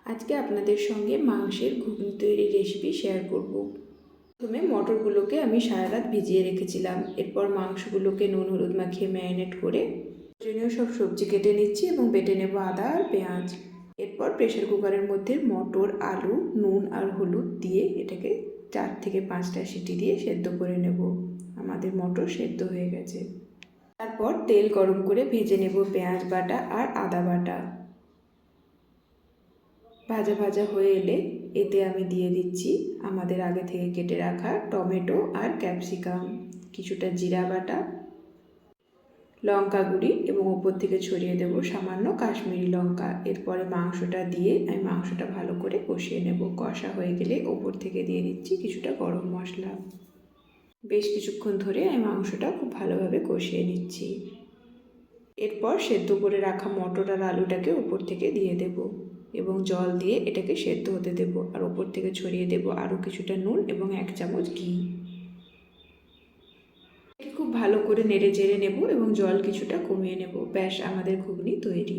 আজকে আপনাদের সঙ্গে মাংসের ঘুগনি তৈরির রেসিপি শেয়ার করব। প্রথমে মটরগুলোকে আমি সারা রাত ভিজিয়ে রেখেছিলাম। এরপর মাংসগুলোকে নুন হলুদ মাখিয়ে ম্যারিনেট করে প্রয়োজনীয় সব সবজি কেটে নিচ্ছি এবং বেটে নেব আদা আর পেঁয়াজ। এরপর প্রেশার কুকারের মধ্যে মটর, আলু, নুন আর হলুদ দিয়ে এটাকে 4 থেকে 5টা সিটি দিয়ে সেদ্ধ করে নেব। আমাদের মটর সেদ্ধ হয়ে গেছে। তারপর তেল গরম করে ভেজে নেব পেঁয়াজ বাটা আর আদা বাটা। ভাজা ভাজা হয়ে এলে এতে আমি দিয়ে দিচ্ছি আমাদের আগে থেকে কেটে রাখা টমেটো আর ক্যাপসিকাম, কিছুটা জিরা বাটা, লঙ্কা গুঁড়ি এবং ওপর থেকে ছড়িয়ে দেব সামান্য কাশ্মীরি লঙ্কা। এরপরে মাংসটা দিয়ে আমি মাংসটা ভালো করে কষিয়ে নেব। কষা হয়ে গেলে ওপর থেকে দিয়ে দিচ্ছি কিছুটা গরম মশলা। বেশ কিছুক্ষণ ধরে আমি মাংসটা খুব ভালোভাবে কষিয়ে নিচ্ছি। এরপর সেদ্ধ করে রাখা মটর আর আলুটাকে উপর থেকে দিয়ে দেব এবং জল দিয়ে এটাকে সেদ্ধ হতে দেব। আর ওপর থেকে ছড়িয়ে দেব আরও কিছুটা নুন এবং 1 চামচ ঘি। খুব ভালো করে নেড়ে চেড়ে নেব এবং জল কিছুটা কমিয়ে নেব। ব্যাস, আমাদের ঘুগনি তৈরি।